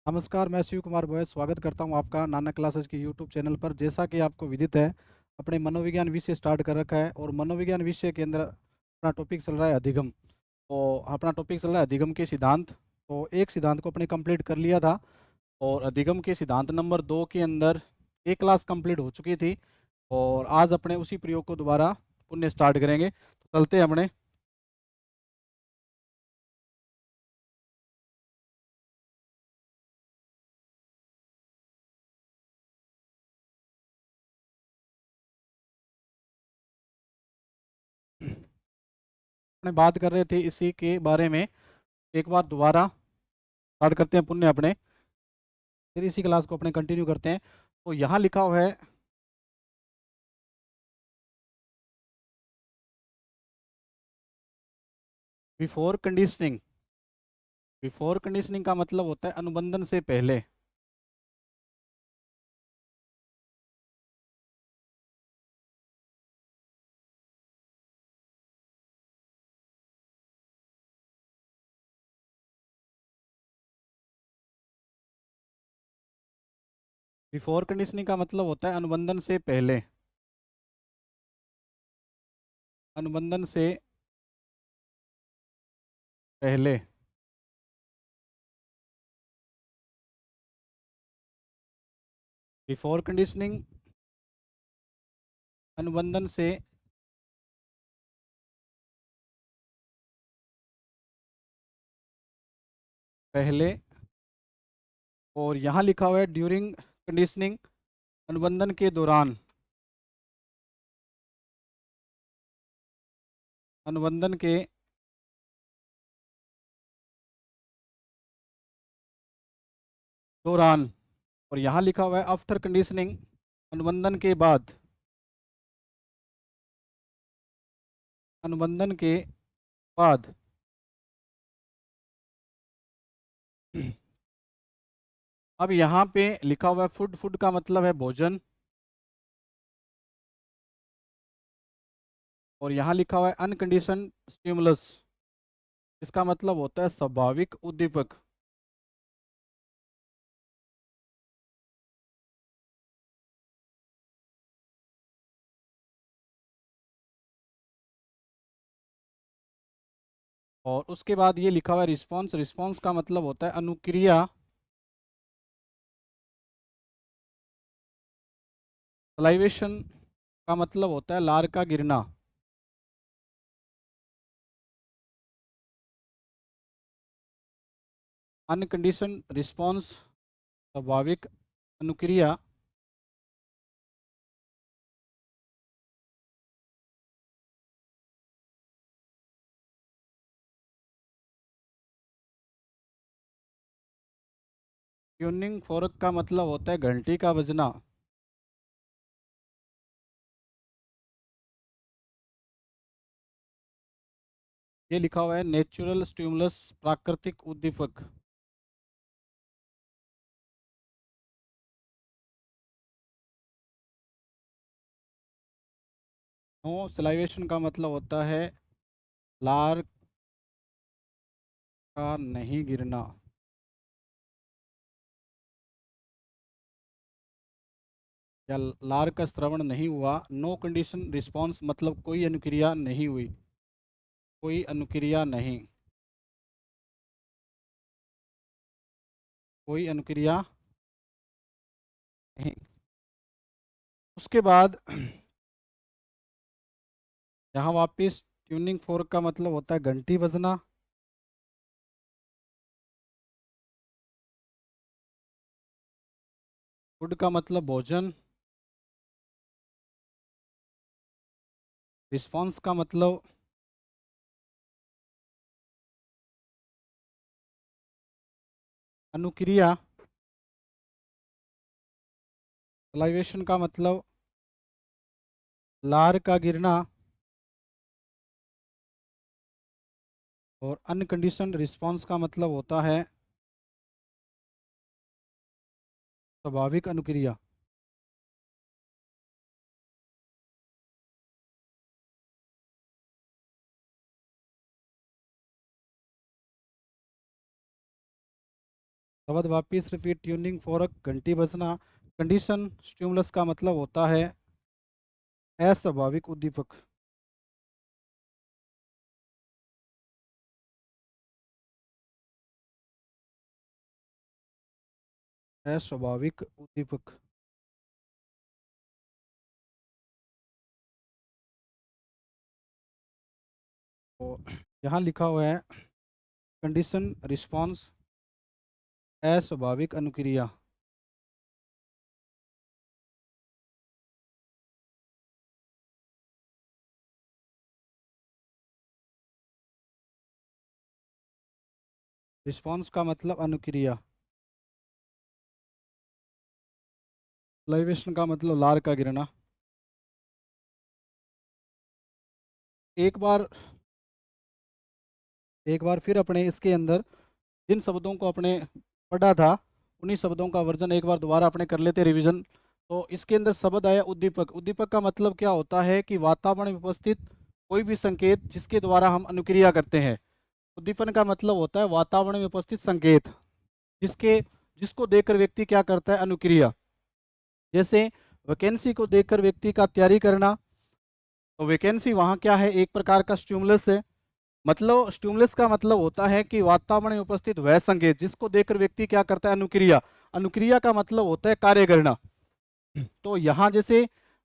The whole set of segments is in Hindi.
नमस्कार, मैं शिव कुमार बोयस स्वागत करता हूं आपका नानक क्लासेस के यूट्यूब चैनल पर। जैसा कि आपको विदित है, अपने मनोविज्ञान विषय स्टार्ट कर रखा है और मनोविज्ञान विषय के अंदर अपना टॉपिक चल रहा है अधिगम। तो अपना टॉपिक चल रहा है अधिगम के सिद्धांत। तो एक सिद्धांत को अपने कंप्लीट कर लिया था और अधिगम के सिद्धांत नंबर 2 के अंदर एक क्लास कंप्लीट हो चुकी थी और आज अपने उसी प्रयोग को दोबारा पुनः स्टार्ट करेंगे। तो चलते हैं अपने अपने बात कर रहे थे इसी के बारे में। एक बार दोबारा स्टार्ट करते हैं पुनः अपने, फिर इसी क्लास को अपने कंटिन्यू करते हैं। तो यहाँ लिखा हुआ है बिफोर कंडीशनिंग। बिफोर कंडीशनिंग का मतलब होता है अनुबंधन से पहले। बिफोर कंडीशनिंग का मतलब होता है अनुबंधन से पहले। अनुबंधन से पहले। बिफोर कंडीशनिंग अनुबंधन से पहले। और यहाँ लिखा हुआ है ड्यूरिंग कंडीशनिंग, अनुबंधन के दौरान। अनुबंधन के दौरान। और यहाँ लिखा हुआ है आफ्टर कंडीशनिंग, अनुबंधन के बाद। अनुबंधन के बाद। अब यहाँ पे लिखा हुआ है फूड। फूड का मतलब है भोजन। और यहाँ लिखा हुआ है अनकंडीशन स्टिमुलस, इसका मतलब होता है स्वाभाविक उद्दीपक। और उसके बाद ये लिखा हुआ है रिस्पॉन्स। रिस्पॉन्स का मतलब होता है अनुक्रिया। सलाइवेशन का मतलब होता है लार का गिरना। अनकंडीशन रिस्पॉन्स, स्वाभाविक अनुक्रिया। ट्यूनिंग फोर्क का मतलब होता है घंटी का बजना। ये लिखा हुआ है नेचुरल स्टिमुलस, प्राकृतिक उद्दीपक। नो सलाइवेशन का मतलब होता है लार का नहीं गिरना या लार का श्रवण नहीं हुआ। नो कंडीशन रिस्पॉन्स मतलब कोई अनुक्रिया नहीं हुई। कोई अनुक्रिया नहीं। कोई अनुक्रिया नहीं। उसके बाद यहाँ वापिस ट्यूनिंग फोर्क का मतलब होता है घंटी बजना। फूड का मतलब भोजन। रिस्पॉन्स का मतलब अनुक्रिया। सलाइवेशन का मतलब लार का गिरना। और अनकंडीशनड रिस्पॉन्स का मतलब होता है स्वाभाविक अनुक्रिया। शब्द वापिस रिपीट ट्यूनिंग फॉरक घंटी बजना। कंडीशन स्टिमुलस का मतलब होता है अस्वाभाविक उद्दीपक। अस्वाभाविक उद्दीपक। तो यहाँ लिखा हुआ है कंडीशन रिस्पॉन्स अस्वाभाविक अनुक्रिया। रिस्पॉन्स का मतलब अनुक्रिया। लाइवेशन का मतलब लार का गिरना। एक बार फिर अपने इसके अंदर जिन शब्दों को अपने पढ़ा था उन्हीं शब्दों का वर्जन एक बार दोबारा अपने कर लेते रिवीजन। तो इसके अंदर शब्द आया उद्दीपक। उद्दीपक का मतलब क्या होता है कि वातावरण में उपस्थित कोई भी संकेत जिसके द्वारा हम अनुक्रिया करते हैं। उद्दीपन का मतलब होता है वातावरण में उपस्थित संकेत जिसके जिसको देखकर व्यक्ति क्या करता है, अनुक्रिया। जैसे वैकेंसी को देखकर व्यक्ति का तैयारी करना, तो वैकेंसी वहाँ क्या है, एक प्रकार का स्टिमुलस है। मतलब स्टिमुलस का मतलब होता है कि वातावरण में उपस्थित वह संकेत जिसको देखकर व्यक्ति क्या करता है, अनुक्रिया। अनुक्रिया का मतलब होता है कार्य करना। तो यहाँ जैसे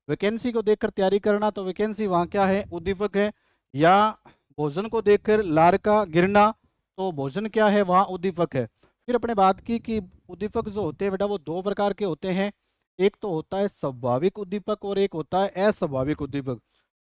वैकेंसी को देखकर तैयारी करना, तो वैकेंसी वहाँ क्या है, उद्दीपक है। या भोजन को देखकर लार का गिरना, तो भोजन क्या है, वहाँ उद्दीपक है। फिर अपने बात की कि उद्दीपक जो होते हैं बेटा वो दो प्रकार के होते हैं। एक तो होता है स्वाभाविक उद्दीपक और एक होता है अस्वाभाविक उद्दीपक।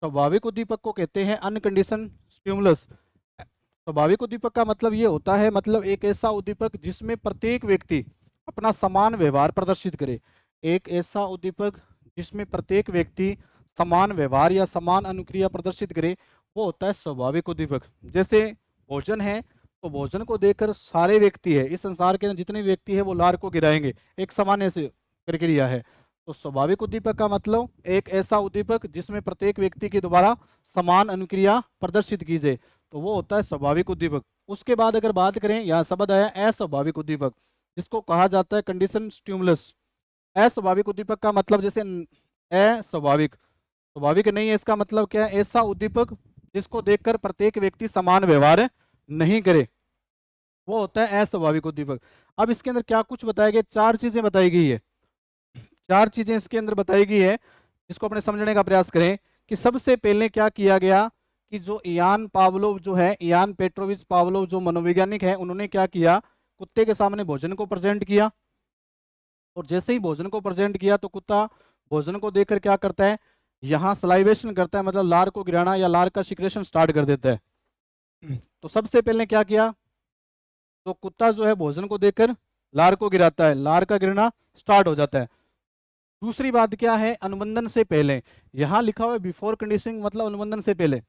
स्वाभाविक उद्दीपक को कहते हैं अनकंडीशन स्टिमुलस। स्वाभाविक उद्दीपक का मतलब ये होता है, मतलब एक ऐसा उद्दीपक जिसमें प्रत्येक व्यक्ति अपना समान व्यवहार प्रदर्शित करे। एक ऐसा उद्दीपक जिसमें प्रत्येक व्यक्ति समान व्यवहार या समान अनुक्रिया प्रदर्शित करे, वो होता है स्वाभाविक उद्दीपक। जैसे भोजन है, तो भोजन को देखकर सारे व्यक्ति है, इस संसार के जितने व्यक्ति है वो लार को गिराएंगे, एक समान ऐसे प्रक्रिया है। तो स्वाभाविक उद्दीपक का मतलब एक ऐसा उद्दीपक जिसमें प्रत्येक व्यक्ति के द्वारा समान अनुक्रिया प्रदर्शित की जाए, तो वो होता है स्वाभाविक उद्दीपक। उसके बाद अगर बात करें, यहाँ शब्द आया अस्वाभाविक उद्दीपक, जिसको कहा जाता है कंडीशन स्टिमुलस। अस्वाभाविक उद्दीपक का मतलब जैसे अस्वाभाविक, स्वाभाविक नहीं है, इसका मतलब क्या है, ऐसा उद्दीपक जिसको देखकर प्रत्येक व्यक्ति समान व्यवहार नहीं करे, वो होता है अस्वाभाविक उद्दीपक। अब इसके अंदर क्या कुछ बताया गया, चार चीजें बताई गई है। चार चीजें इसके अंदर बताई गई है जिसको अपने समझने का प्रयास करें। कि सबसे पहले क्या किया गया कि जो इयान पावलोव जो है, इयान पेट्रोविच पावलोव जो मनोवैज्ञानिक है, उन्होंने क्या किया, कुत्ते के सामने भोजन को प्रेजेंट किया। और जैसे ही भोजन को प्रेजेंट किया तो कुत्ता भोजन को देखकर क्या करता है, यहाँ सलाइवेशन करता है, मतलब लार को गिराना या लार का सिक्रेशन स्टार्ट कर देता है। तो सबसे पहले क्या किया, तो कुत्ता जो है भोजन को देखकर लार को गिराता है, लार का गिरना स्टार्ट हो जाता है। दूसरी बात क्या है, अनुबंधन से पहले, यहाँ लिखा हुआ है बिफोर कंडीशनिंग, मतलब अनुबंधन से पहले।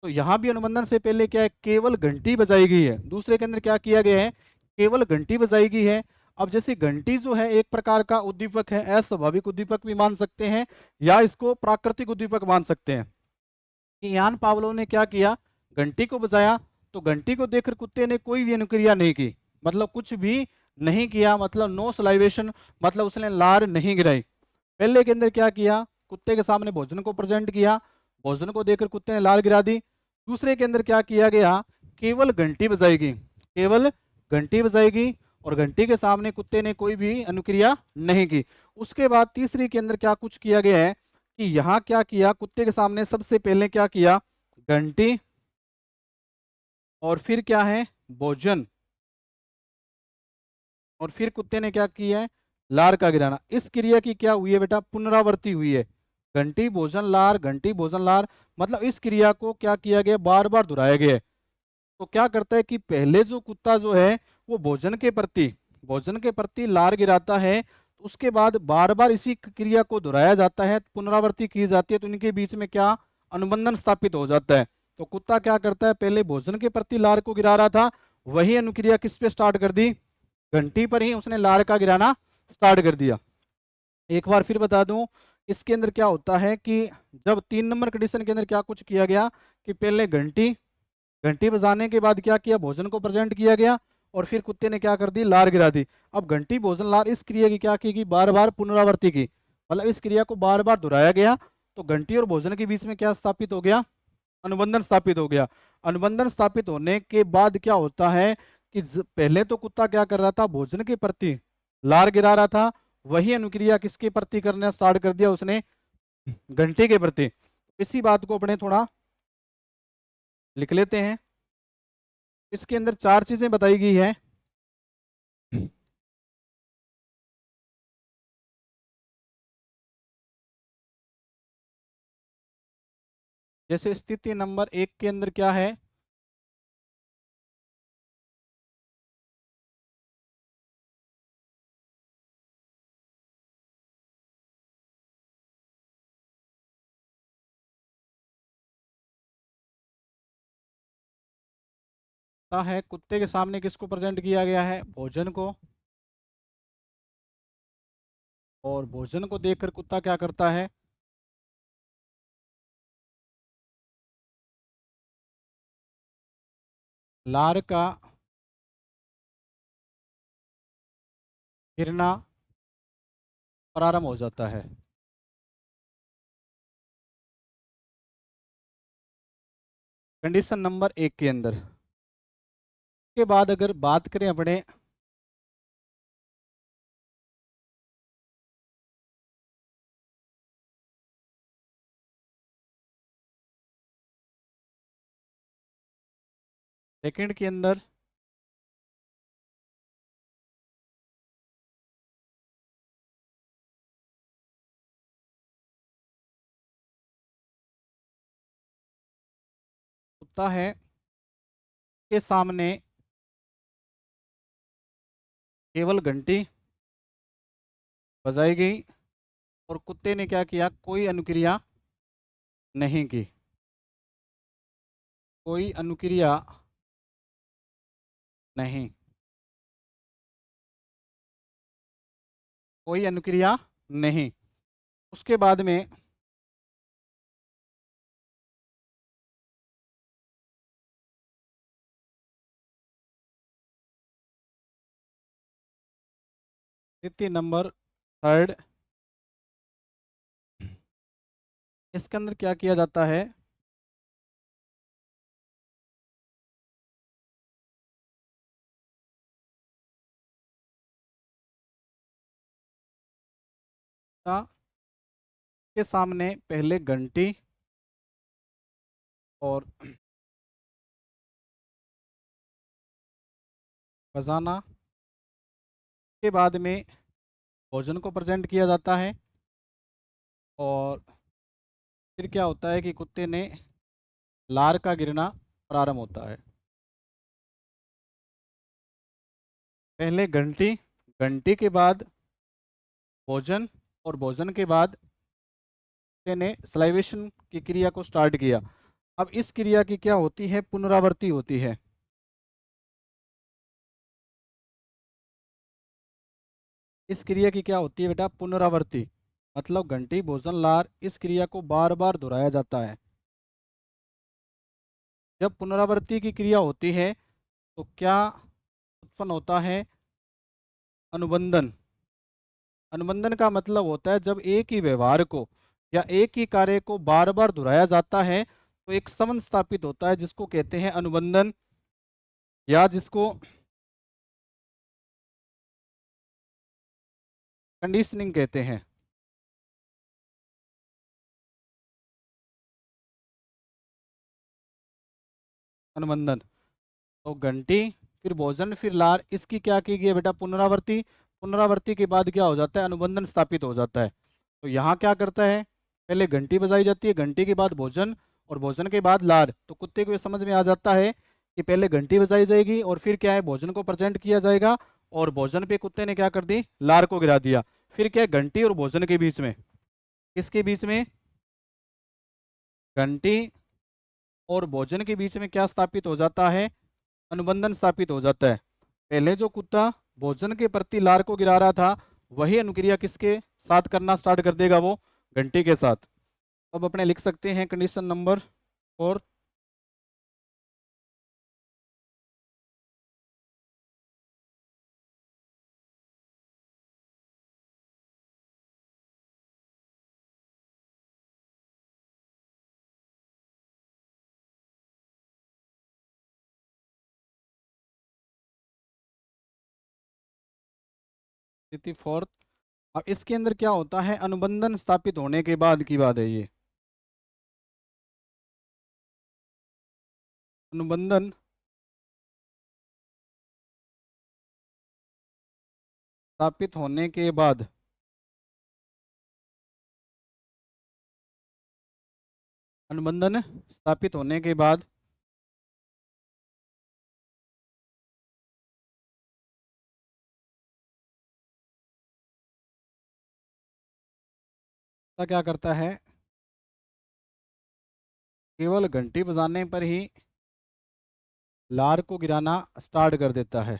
तो यहाँ भी अनुबंधन से पहले क्या है, केवल घंटी बजाई गई है। दूसरे के अंदर क्या किया गया है, केवल घंटी बजाई गई है। अब जैसे घंटी जो है एक प्रकार का उद्दीपक है, अस्वाभाविक उद्दीपक भी मान सकते हैं या इसको प्राकृतिक उद्दीपक मान सकते हैं। कि यान पावलोव ने क्या किया, घंटी को बजाया, तो घंटी को देखकर कुत्ते ने कोई भी अनुक्रिया नहीं की, मतलब कुछ भी नहीं किया, मतलब नो सलाइवेशन, मतलब उसने लार नहीं गिराई। पहले के अंदर क्या किया, कुत्ते के सामने भोजन को प्रेजेंट किया, भोजन को देखकर कुत्ते ने लार गिरा दी। दूसरे के अंदर क्या किया गया, केवल घंटी बजाएगी, केवल घंटी बजाएगी, और घंटी के सामने कुत्ते ने कोई भी अनुक्रिया नहीं की। उसके बाद तीसरी के अंदर क्या कुछ किया गया है कि यहाँ क्या किया, कुत्ते के सामने सबसे पहले क्या किया, घंटी, और फिर क्या है, भोजन, और फिर कुत्ते ने क्या किया है, लार का गिराना। इस क्रिया की क्या हुई है बेटा, पुनरावृत्ति हुई है। घंटी भोजन लार, घंटी भोजन लार, मतलब इस क्रिया को क्या किया गया, बार बार दोहराया गया है। तो क्या करता है कि पहले जो कुत्ता जो है वो भोजन के प्रति लार गिराता है, तो उसके बाद बार बार इसी क्रिया को दोहराया जाता है, पुनरावृत्ति की जाती है, तो इनके बीच में क्या अनुबंधन स्थापित हो जाता है। तो कुत्ता क्या करता है, पहले भोजन के प्रति लार को गिरा रहा था, वही अनुक्रिया किस पे स्टार्ट कर दी, घंटी पर ही उसने लार का गिराना स्टार्ट कर दिया। एक बार फिर बता दूं, इसके अंदर क्या होता है कि जब 3 नंबर कंडीशन के अंदर क्या कुछ किया गया कि पहले घंटी, घंटी बजाने के बाद क्या किया, भोजन को प्रेजेंट किया गया, और फिर कुत्ते ने क्या कर दी, लार गिरा दी। अब घंटी भोजन लार इस क्रिया की क्या की, बार बार पुनरावृत्ति की, मतलब इस क्रिया को बार बार दोहराया गया, तो घंटी और भोजन के बीच में क्या स्थापित हो गया, अनुबंधन स्थापित हो गया। अनुबंधन स्थापित होने के बाद क्या होता है कि पहले तो कुत्ता क्या कर रहा था, भोजन के प्रति लार गिरा रहा था, वही अनुक्रिया किसके प्रति करना स्टार्ट कर दिया उसने, घंटी के प्रति। इसी बात को अपने थोड़ा लिख लेते हैं। इसके अंदर चार चीजें बताई गई है। जैसे स्थिति नंबर 1 के अंदर क्या है, है कुत्ते के सामने किसको प्रेजेंट किया गया है, भोजन को, और भोजन को देखकर कुत्ता क्या करता है, लार का गिरना प्रारंभ हो जाता है। कंडीशन नंबर 1 के अंदर के बाद अगर बात करें अपने सेकंड के अंदर, कुत्ता है के सामने केवल घंटी बजाई गई और कुत्ते ने क्या किया, कोई अनुक्रिया नहीं की, कोई अनुक्रिया नहीं, कोई अनुक्रिया नहीं। उसके बाद में स्थिति नंबर 3, इसके अंदर क्या किया जाता है, के सामने पहले घंटी और बजाना के बाद में भोजन को प्रेजेंट किया जाता है, और फिर क्या होता है कि कुत्ते ने लार का गिरना प्रारंभ होता है। पहले घंटी, घंटी के बाद भोजन, और भोजन के बाद कुत्ते ने सलाइवेशन की क्रिया को स्टार्ट किया। अब इस क्रिया की क्या होती है, पुनरावृत्ति होती है। इस क्रिया की क्या होती है बेटा, पुनरावृत्ति, मतलब घंटी भोजन लार इस क्रिया को बार बार दोहराया जाता है। जब पुनरावृत्ति की क्रिया होती है तो क्या उत्पन्न होता है, अनुबंधन। अनुबंधन का मतलब होता है जब एक ही व्यवहार को या एक ही कार्य को बार बार दोहराया जाता है तो एक संबंध स्थापित होता है, जिसको कहते हैं अनुबंधन, या जिसको कंडीशनिंग कहते हैं। अनुबंधन, तो घंटी, फिर भोजन, फिर लार, इसकी क्या की गई है बेटा, पुनरावृत्ति। पुनरावृत्ति के बाद क्या हो जाता है, अनुबंधन स्थापित हो जाता है। तो यहाँ क्या करता है, पहले घंटी बजाई जाती है, घंटी के बाद भोजन, और भोजन के बाद लार। तो कुत्ते को ये समझ में आ जाता है कि पहले घंटी बजाई जाएगी और फिर क्या है, भोजन को प्रेजेंट किया जाएगा, और भोजन पे कुत्ते ने क्या कर दी, लार को गिरा दिया। फिर क्या है, घंटी और भोजन के बीच में, किसके बीच में, घंटी और भोजन के बीच में क्या स्थापित हो जाता है, अनुबंधन स्थापित हो जाता है। पहले जो कुत्ता भोजन के प्रति लार को गिरा रहा था, वही अनुक्रिया किसके साथ करना स्टार्ट कर देगा, वो घंटी के साथ। अब अपने लिख सकते हैं कंडीशन नंबर 4, स्थिति फोर्थ। अब इसके अंदर क्या होता है, अनुबंधन स्थापित होने के बाद की बात है ये। अनुबंधन स्थापित होने के बाद, अनुबंधन स्थापित होने के बाद क्या करता है, केवल घंटी बजाने पर ही लार को गिराना स्टार्ट कर देता है,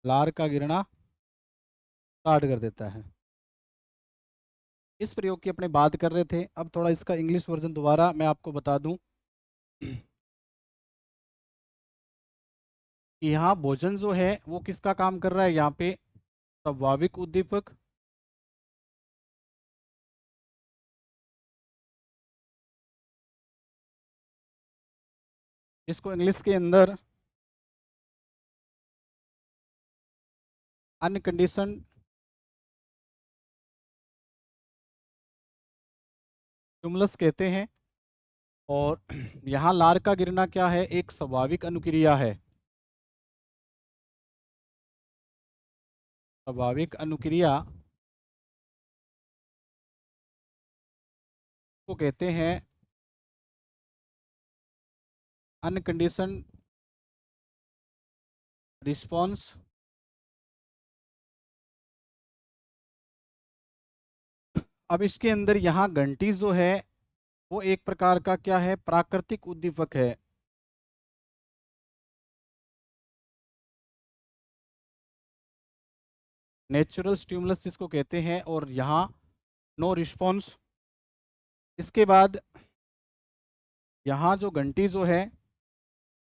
लार का गिरना स्टार्ट कर देता है। इस प्रयोग की अपने बात कर रहे थे, अब थोड़ा इसका इंग्लिश वर्जन दोबारा मैं आपको बता दूं कि यहाँ भोजन जो है वो किसका काम कर रहा है, यहाँ पे स्वाभाविक उद्दीपक, इसको इंग्लिश के अंदर अनकंडीशनड स्टिमुलस कहते हैं। और यहाँ लार का गिरना क्या है, एक स्वाभाविक अनुक्रिया है, स्वाभाविक अनुक्रिया को कहते हैं अनकंडीशनड रिस्पॉन्स। अब इसके अंदर यहाँ घंटी जो है वो एक प्रकार का क्या है, प्राकृतिक उद्दीपक है, नेचुरल स्टिमुलस जिसको कहते हैं। और यहाँ नो रिस्पॉन्स। इसके बाद यहाँ जो घंटी जो है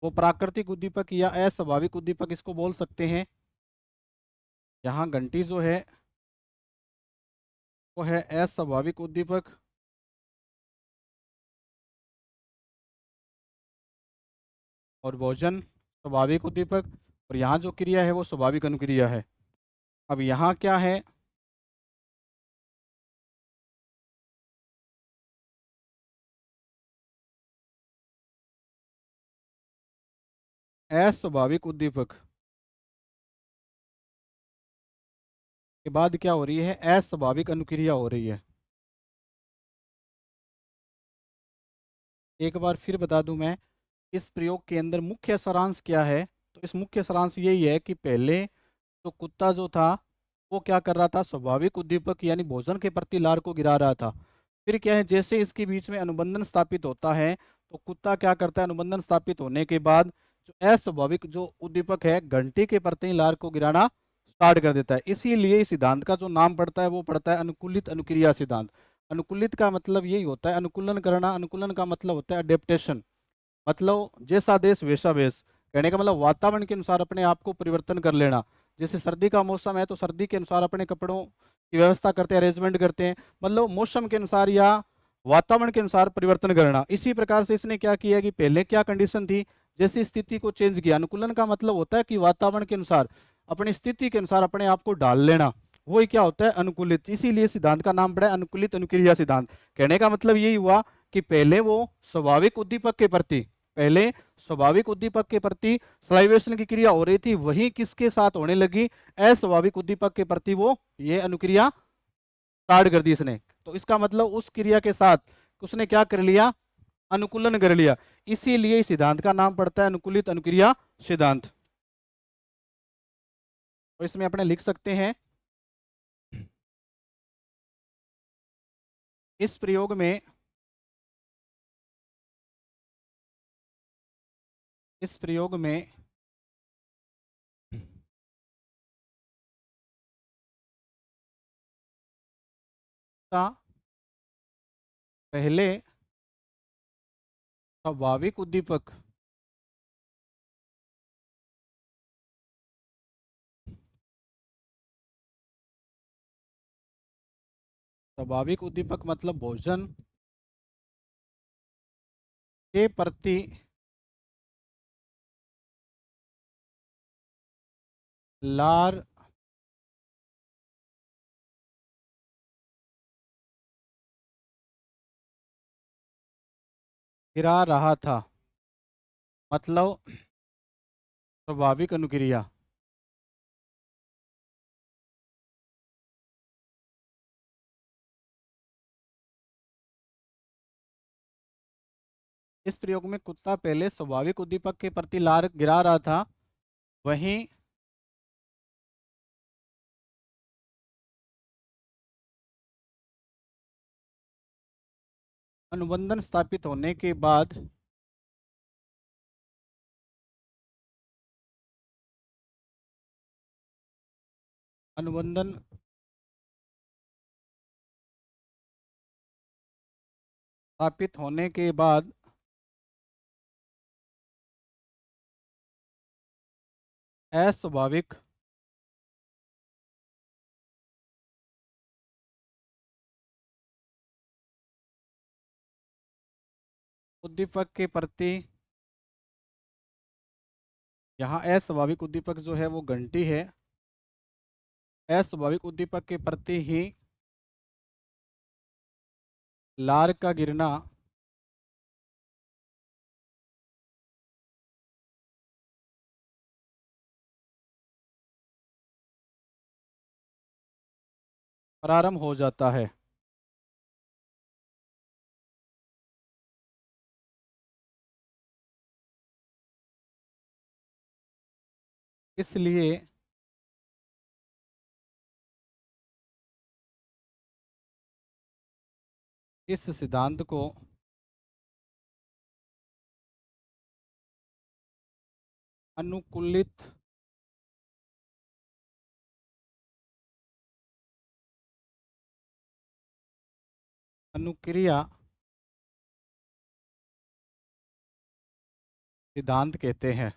वो प्राकृतिक उद्दीपक या अस्वाभाविक उद्दीपक इसको बोल सकते हैं। यहाँ घंटी जो है वो है अस्वाभाविक उद्दीपक, और भोजन स्वाभाविक उद्दीपक, और यहाँ जो क्रिया है वो स्वाभाविक अनुक्रिया है। अब यहाँ क्या है, अस्वाभाविक उद्दीपक के बाद क्या हो रही है, अस्वाभाविक अनुक्रिया हो रही है। एक बार फिर बता दूं मैं, इस प्रयोग के अंदर मुख्य सारांश क्या है, तो इस मुख्य सारांश यही है कि पहले तो कुत्ता जो था वो क्या कर रहा था, स्वाभाविक उद्दीपक यानी भोजन के प्रति लार को गिरा रहा था। फिर क्या है, जैसे इसके बीच में अनुबंधन स्थापित होता है तो कुत्ता क्या करता है, अनुबंधन स्थापित होने के बाद जो अस्वाभाविक जो उद्दीपक है घंटी के प्रति ही लार को गिराना स्टार्ट कर देता है। इसीलिए इस सिद्धांत का जो नाम पड़ता है वो पड़ता है अनुकूलित अनुक्रिया सिद्धांत। अनुकूलित का मतलब यही होता है अनुकूलन करना, अनुकूलन का मतलब होता है अडेप्टेशन, मतलब जैसा देश वैसा वेश, कहने का मतलब वातावरण के अनुसार अपने आप को परिवर्तन कर लेना। जैसे सर्दी का मौसम है तो सर्दी के अनुसार अपने कपड़ों की व्यवस्था करते हैं, अरेंजमेंट करते हैं, मतलब मौसम के अनुसार या वातावरण के अनुसार परिवर्तन करना। इसी प्रकार से इसने क्या किया कि पहले क्या कंडीशन थी, जैसी स्थिति को चेंज किया। अनुकूलन का मतलब होता है कि वातावरण के अनुसार अपनी स्थिति के अनुसार अपने आप को डाल लेना, वही क्या होता है अनुकूलित। इसीलिए सिद्धांत का नाम पड़ा है अनुकूलित अनुक्रिया सिद्धांत। कहने का मतलब यही हुआ कि पहले वो स्वाभाविक उद्दीपक के प्रति, पहले स्वाभाविक उद्दीपक के प्रति सलाइवेशन की क्रिया हो रही थी, वही किसके साथ होने लगी, अस्वाभाविक उद्दीपक के प्रति वो ये अनुक्रिया स्टार्ट कर दी इसने। तो इसका मतलब उस क्रिया के साथ उसने क्या कर लिया, अनुकूलन कर लिया। इसीलिए इस सिद्धांत का नाम पड़ता है अनुकूलित अनुक्रिया सिद्धांत। तो इसमें अपने लिख सकते हैं, इस प्रयोग में, इस प्रयोग में का पहले स्वाभाविक उद्दीपक स्वाभाविक उद्दीपक मतलब भोजन के प्रति लार गिरा रहा था, मतलब स्वाभाविक अनुक्रिया। इस प्रयोग में कुत्ता पहले स्वाभाविक उद्दीपक के प्रति लार गिरा रहा था, वहीं अनुबंधन स्थापित होने के बाद अनुबंधन स्थापित होने के बाद अस्वाभाविक उद्दीपक के प्रति, यहाँ अस्वाभाविक उद्दीपक जो है वो घंटी है, अस्वाभाविक उद्दीपक के प्रति ही लार का गिरना प्रारंभ हो जाता है। इसलिए इस सिद्धांत को अनुकूलित अनुक्रिया सिद्धांत कहते हैं।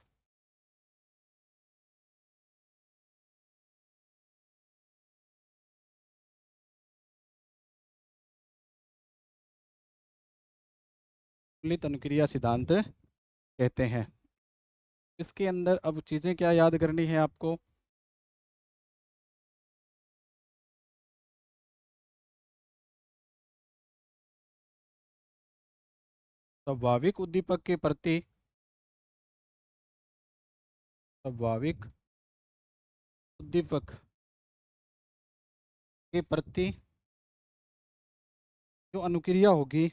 अनुकूलित अनुक्रिया सिद्धांत कहते हैं। इसके अंदर अब चीज़ें क्या याद करनी है आपको? स्वाभाविक उद्दीपक के प्रति स्वाभाविक उद्दीपक के प्रति जो अनुक्रिया होगी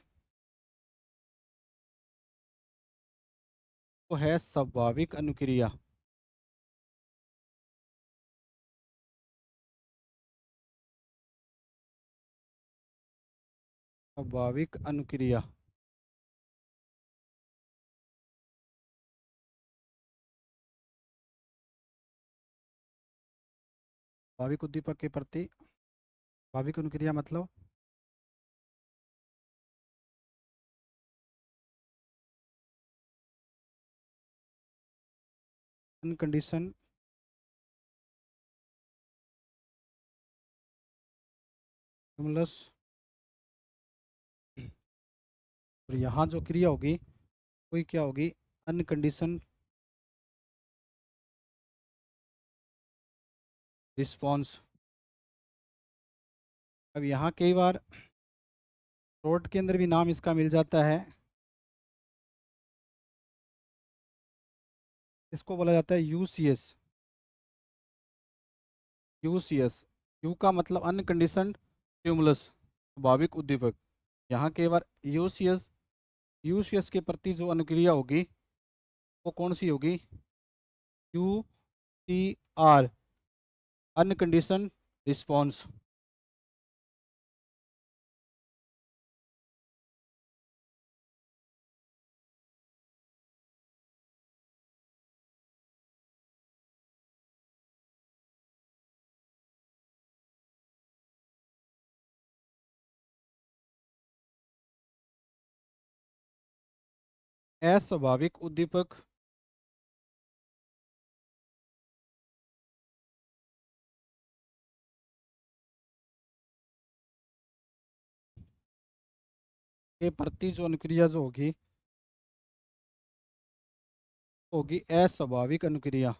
वो है स्वाभाविक अनुक्रिया। स्वाभाविक अनुक्रिया स्वाभाविक उद्दीपक के प्रति स्वाभाविक अनुक्रिया मतलब अनकंडीशन स्टिमुलस। और यहाँ जो क्रिया होगी वही क्या होगी? अनकंडीशन रिस्पॉन्स। अब यहाँ कई बार शॉर्ट के अंदर भी नाम इसका मिल जाता है, इसको बोला जाता है यूसीएस। यूसीएस, यू का मतलब अनकंडीशनड स्टिमुलस, स्वाभाविक उद्दीपक। यहाँ के बार यूसीएस, यूसीएस के प्रति जो अनुक्रिया होगी वो कौन सी होगी? U T R, unconditioned response. अस्वाभाविक उद्दीपक के प्रति जो अनुक्रिया जो होगी होगी अस्वाभाविक अनुक्रिया।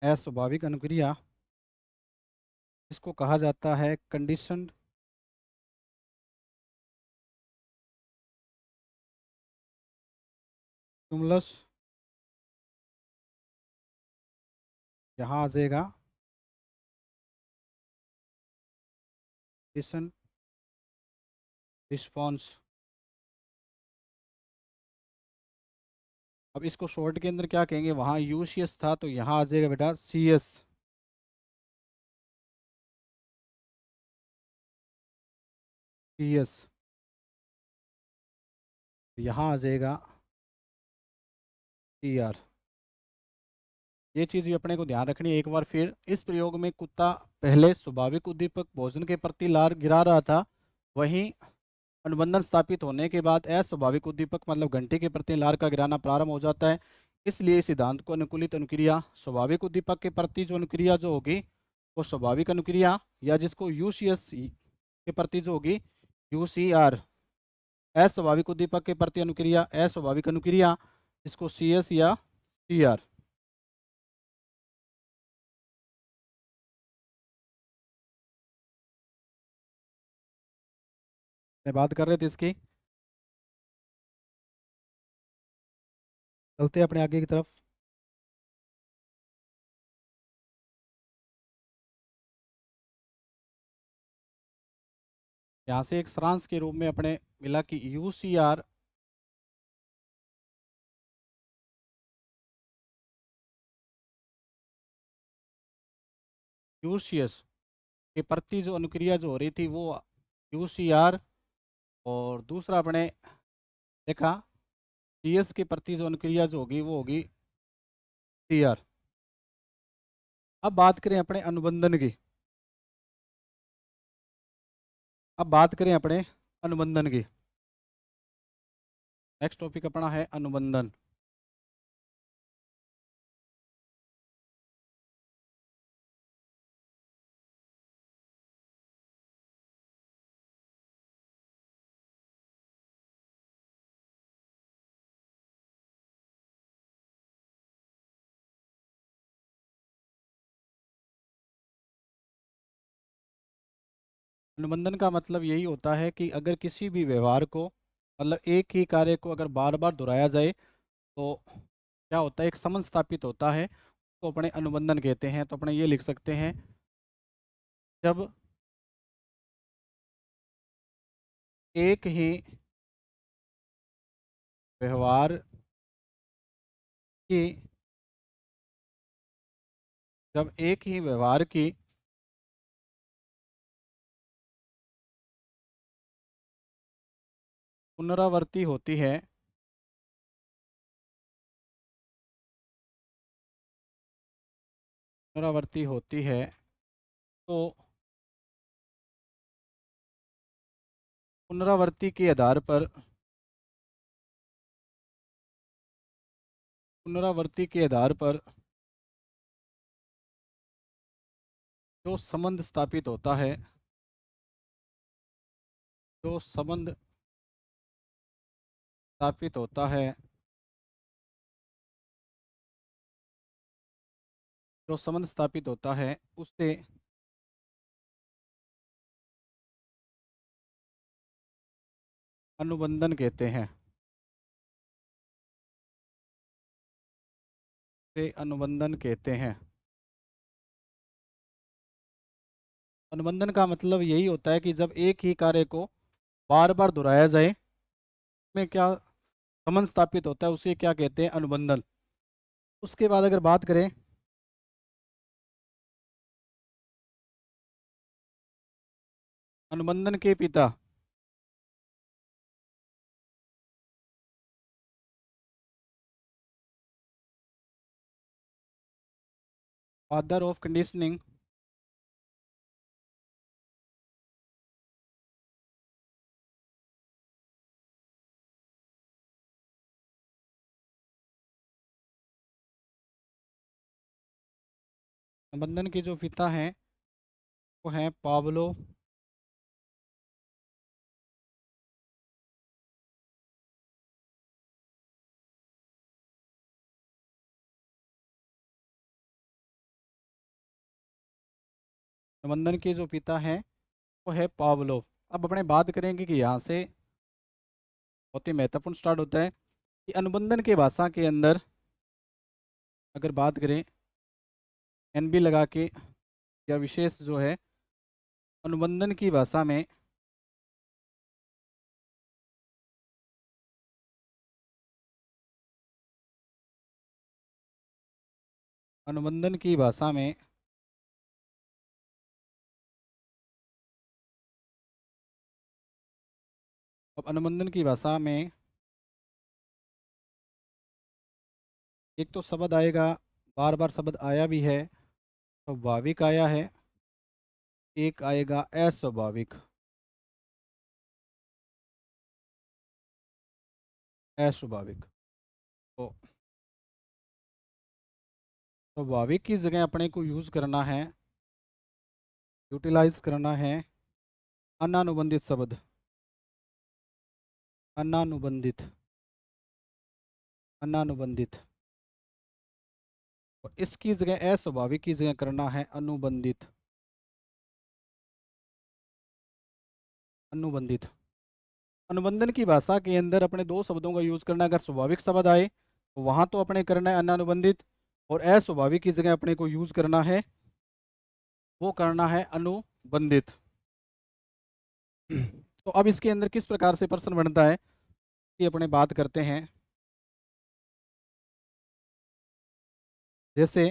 अस्वाभाविक अनुक्रिया, इसको कहा जाता है कंडीशनड स्टिमुलस। यहाँ आ जाएगा कंडीशन रिस्पॉन्स। अब इसको शॉर्ट के अंदर क्या कहेंगे, वहाँ यूसीएस था तो यहाँ आ जाएगा बेटा सीएस। सीएस यहाँ आ जाएगा सीआर। ये चीज़ भी अपने को ध्यान रखनी है। एक बार फिर, इस प्रयोग में कुत्ता पहले स्वाभाविक उद्दीपक भोजन के प्रति लार गिरा रहा था, वहीं अनुबंधन स्थापित होने के बाद अस्वाभाविक उद्दीपक मतलब घंटे के प्रति लार का गिराना प्रारंभ हो जाता है। इसलिए इस सिद्धांत को अनुकूलित अनुक्रिया स्वाभाविक उद्दीपक के प्रति जो अनुक्रिया जो होगी वो स्वाभाविक अनुक्रिया, या जिसको यूसीएस के प्रति जो होगी यूसीआर, अस्वाभाविक उद्दीपक के प्रति अनुक्रिया अस्वाभाविक अनुक्रिया, जिसको सीएस या सीआर। बात कर रहे थे इसकी। चलते हैं अपने आगे की तरफ। यहाँ से एक सारांश के रूप में अपने मिला कि यूसीआर यूसीएस के प्रति जो अनुक्रिया जो हो रही थी वो यूसीआर, और दूसरा अपने देखा सीएस के प्रति जो अनुक्रिया जो होगी वो होगी सीआर। अब बात करें अपने अनुबंधन की। अब बात करें अपने अनुबंधन की। नेक्स्ट टॉपिक अपना है अनुबंधन। अनुबंधन का मतलब यही होता है कि अगर किसी भी व्यवहार को मतलब एक ही कार्य को अगर बार बार दोहराया जाए तो क्या होता है, एक संबंध स्थापित होता है, तो अपने अनुबंधन कहते हैं। तो अपने ये लिख सकते हैं, जब एक ही व्यवहार की जब एक ही व्यवहार की पुनरावृत्ति होती है, पुनरावृत्ति होती है तो पुनरावृत्ति के आधार पर पुनरावृत्ति के आधार पर जो संबंध स्थापित होता है, जो संबंध स्थापित होता है जो संबंध स्थापित होता है उससे अनुबंधन कहते हैं। से अनुबंधन कहते हैं। अनुबंधन का मतलब यही होता है कि जब एक ही कार्य को बार बार दोहराया जाए, में क्या संबंध स्थापित होता है उसे क्या कहते हैं, अनुबंधन। उसके बाद अगर बात करें अनुबंधन के पिता, फादर ऑफ कंडीशनिंग, अनुबंधन के जो पिता हैं वो हैं पाब्लो अनुबंधन के जो पिता हैं वो है पावलोव। अब अपने बात करेंगे कि यहाँ से बहुत ही महत्वपूर्ण स्टार्ट होता है कि अनुबंधन के भाषा के अंदर अगर बात करें एन बी लगा के, या विशेष जो है अनुबंधन की भाषा में अनुबंधन की भाषा में अब अनुबंधन की भाषा में एक तो शब्द आएगा, बार बार शब्द आया भी है, स्वाभाविक आया है, एक आएगा अस्वाभाविक। अस्वाभाविक तो स्वाभाविक की जगह अपने को यूज़ करना है, यूटिलाइज करना है अनानुबंधित शब्द। अनानुबंधित, अनानुबंधित। और इसकी जगह अस्वाभाविक की जगह करना है अनुबंधित। अनुबंधित। अनुबंधन की भाषा के अंदर अपने दो शब्दों का यूज करना है। अगर स्वाभाविक शब्द आए तो वहां तो अपने करना है अनानुबंधित, और अस्वाभाविक की जगह अपने को यूज करना है, वो करना है अनुबंधित। तो अब इसके अंदर किस प्रकार से प्रश्न बनता है कि अपने बात करते हैं। जैसे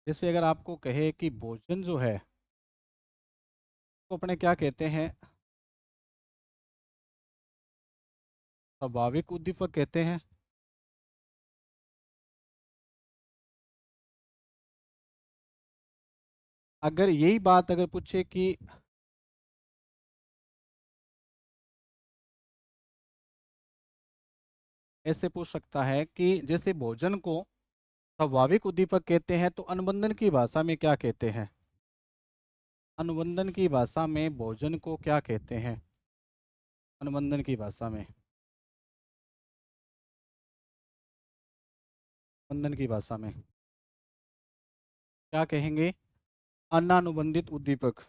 जैसे अगर आपको कहे कि भोजन जो है तो अपने क्या कहते हैं, स्वाभाविक उद्दीपक कहते हैं। अगर यही बात अगर पूछे कि ऐसे पूछ सकता है कि जैसे भोजन को स्वाभाविक उद्दीपक कहते हैं तो अनुबंधन की भाषा में क्या कहते हैं। अनुबंधन की भाषा में भोजन को क्या कहते हैं। अनुबंधन की भाषा में, अनुबंधन की भाषा में क्या कहेंगे। अनानुबंधित उद्दीपक।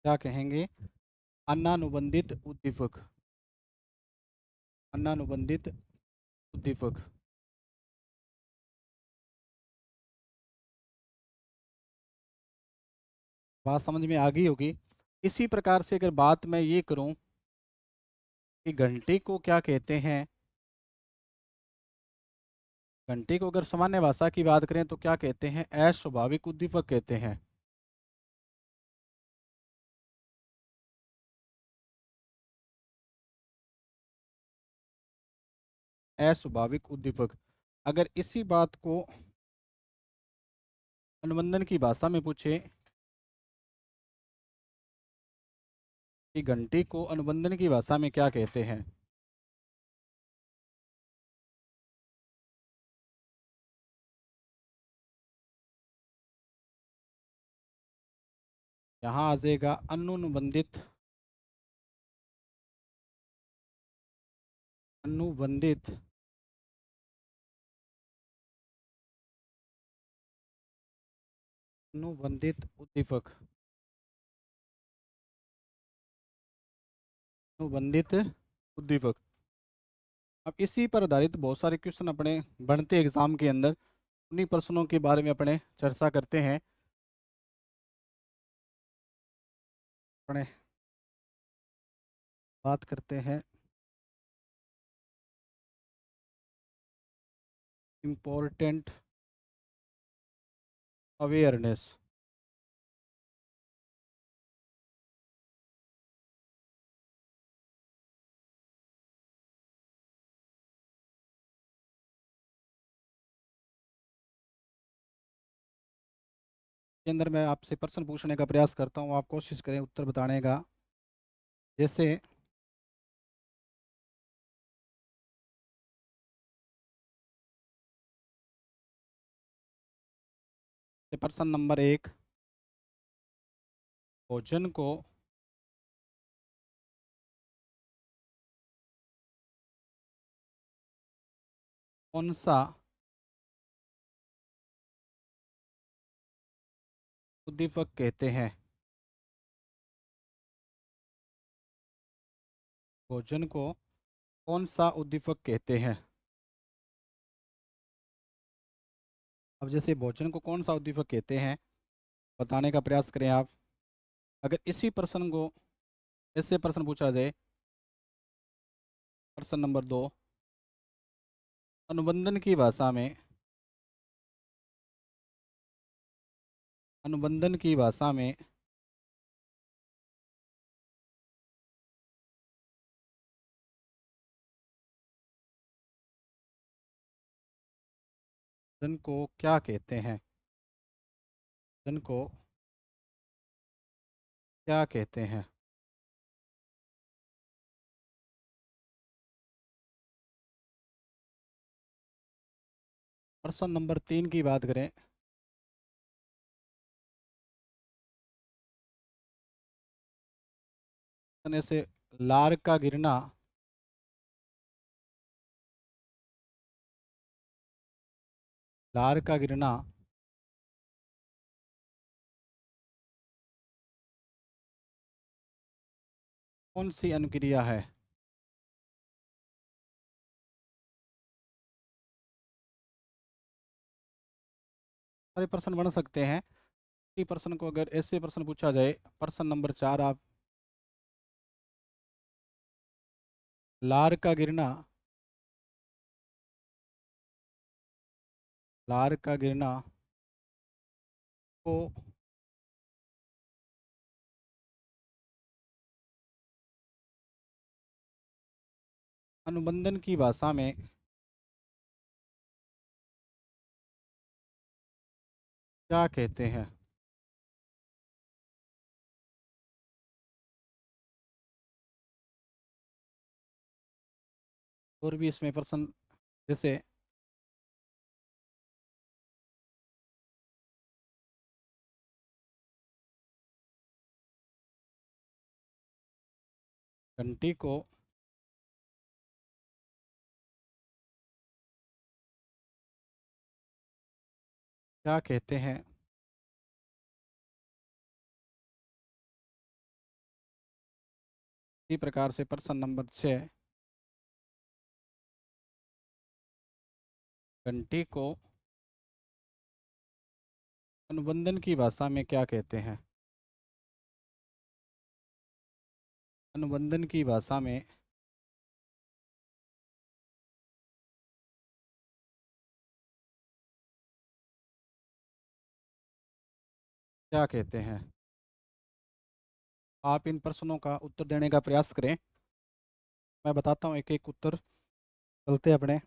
क्या कहेंगे। अनानुबंधित उद्दीपक। अनानुबंधित उद्दीपक। बात समझ में आ गई होगी। इसी प्रकार से अगर बात मैं ये करूं कि घंटी को क्या कहते हैं, घंटी को अगर सामान्य भाषा की बात करें तो क्या कहते हैं, अस्वाभाविक उद्दीपक कहते हैं। अस्वाभाविक उद्दीपक। अगर इसी बात को अनुबंधन की भाषा में पूछे कि घंटी को अनुबंधन की भाषा में क्या कहते हैं। यहाँ आ जाएगा अनुबंधित, अनुबंधित अनुबंधित उद्दीपक। अनुबंधित उद्दीपक। अब इसी पर आधारित बहुत सारे क्वेश्चन अपने बनते एग्जाम के अंदर, उन्हीं प्रश्नों के बारे में अपने चर्चा करते हैं। अपने बात करते हैं इम्पोर्टेंट अवेयरनेस। के अंदर मैं आपसे प्रश्न पूछने का प्रयास करता हूँ, आप कोशिश करें उत्तर बताने का। जैसे प्रश्न नंबर 1, भोजन को कौन सा उद्दीपक कहते हैं? भोजन को कौन सा उद्दीपक कहते हैं? अब जैसे भोजन को कौन सा उद्दीपक कहते हैं बताने का प्रयास करें आप। अगर इसी प्रश्न को ऐसे प्रश्न पूछा जाए, प्रश्न नंबर 2, अनुबंधन की भाषा में, अनुबंधन की भाषा में भोजन को क्या कहते हैं? भोजन को क्या कहते हैं? प्रश्न नंबर 3 की बात करें, से लार का गिरना, लार का गिरना कौन सी अनुक्रिया है? सारे प्रश्न बन सकते हैं। इसी प्रश्न को अगर ऐसे प्रश्न पूछा जाए, प्रश्न नंबर 4 आप, लार का गिरना, लार का गिरना को अनुबंधन की भाषा में क्या कहते हैं? और भी इसमें प्रश्न, जैसे घंटी को क्या कहते हैं? इसी प्रकार से प्रश्न नंबर 6, घंटी को अनुबंधन की भाषा में क्या कहते हैं? अनुबंधन की भाषा में क्या कहते हैं? आप इन प्रश्नों का उत्तर देने का प्रयास करें। मैं बताता हूँ एक एक उत्तर, चलते अपने।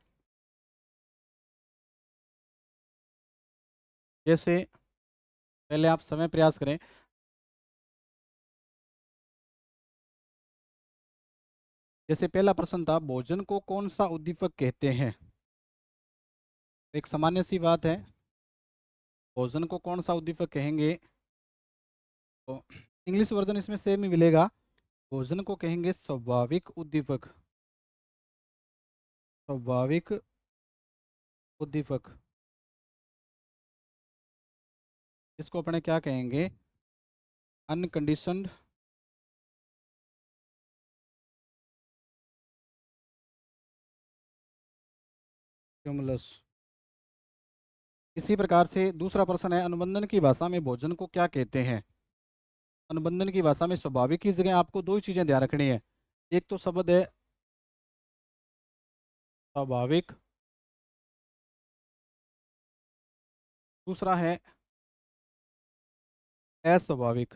जैसे पहले आप समय प्रयास करें। जैसे पहला प्रश्न था, भोजन को कौन सा उद्दीपक कहते हैं? एक सामान्य सी बात है, भोजन को कौन सा उद्दीपक कहेंगे, तो इंग्लिश वर्जन इसमें सेम ही मिलेगा। भोजन को कहेंगे स्वाभाविक उद्दीपक, स्वाभाविक उद्दीपक। इसको अपने क्या कहेंगे? Unconditioned stimulus. इसी प्रकार से दूसरा प्रश्न है, अनुबंधन की भाषा में भोजन को क्या कहते हैं? अनुबंधन की भाषा में स्वाभाविक की जगह आपको दो ही चीजें ध्यान रखनी है। एक तो शब्द है स्वाभाविक, दूसरा है अस्वाभाविक।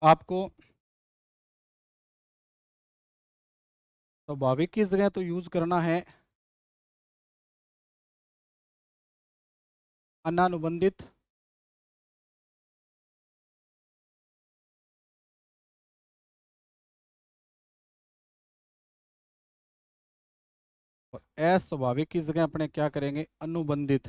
आपको स्वाभाविक की जगह तो यूज करना है अनानुबंधित, और अस्वाभाविक की जगह अपने क्या करेंगे, अनुबंधित।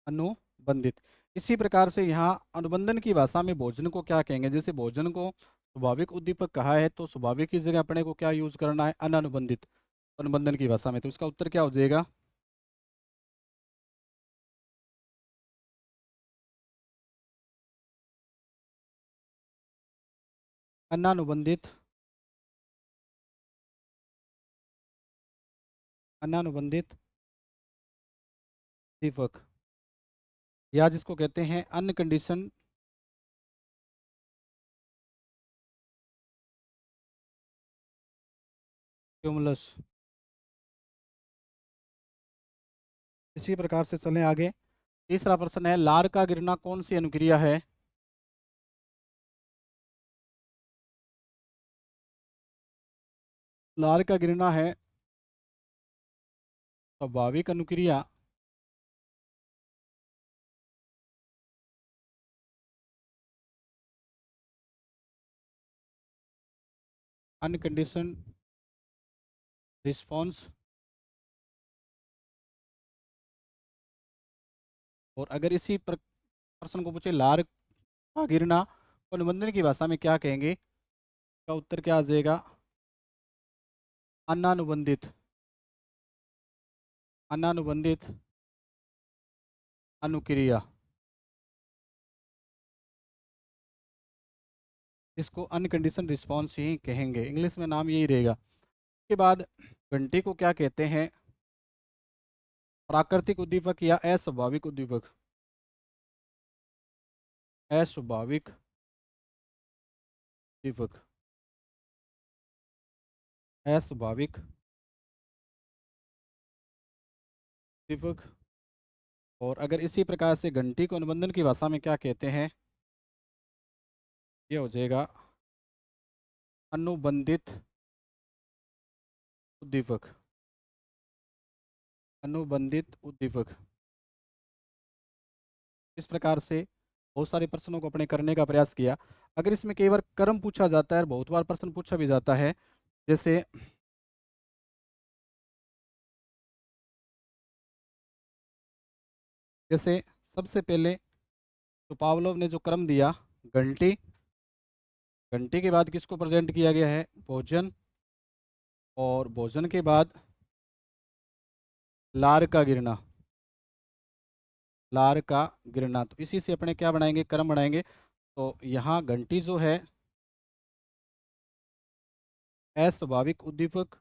अनुबंधित। इसी प्रकार से यहाँ अनुबंधन की भाषा में भोजन को क्या कहेंगे, जैसे भोजन को स्वाभाविक उद्दीपक कहा है तो स्वाभाविक की जगह अपने को क्या यूज करना है, अननुबंधित, अनुबंधन की भाषा में। तो इसका उत्तर क्या हो जाएगा, अनानुबंधित, अनानुबंधित दीपक, या जिसको कहते हैं अनकंडीशन ट्यूमुलस। इसी प्रकार से चलें आगे। तीसरा प्रश्न है, लार का गिरना कौन सी अनुक्रिया है। लार का गिरना है स्वाभाविक अनुक्रिया, अनकंडीशन रिस्पॉन्स। और अगर इसी प्रश्न को पूछे लार का गिरना को अनुबंधन की भाषा में क्या कहेंगे, का उत्तर क्या आ जाएगा, अनानुबंधित, अनानुबंधित अनुक्रिया, इसको अनकंडीशन रिस्पॉन्स ही कहेंगे, इंग्लिश में नाम यही रहेगा। उसके बाद घंटी को क्या कहते हैं, प्राकृतिक उद्दीपक या अस्वाभाविक उद्दीपक, अस्वाभाविक उद्दीपक, अस्वाभाविक उद्दीपक। और अगर इसी प्रकार से घंटी को अनुबंधन की भाषा में क्या कहते हैं, ये हो जाएगा अनुबंधित उद्दीपक, अनुबंधित उद्दीपक। इस प्रकार से बहुत सारे प्रश्नों को अपने करने का प्रयास किया। अगर इसमें कई बार कर्म पूछा जाता है और बहुत बार प्रश्न पूछा भी जाता है, जैसे जैसे सबसे पहले तो पावलोव ने जो क्रम दिया, घंटी, घंटी के बाद किसको प्रेजेंट किया गया है, भोजन, और भोजन के बाद लार का गिरना, लार का गिरना। तो इसी से अपने क्या बनाएंगे, क्रम बनाएंगे। तो यहाँ घंटी जो है अस्वाभाविक उद्दीपक,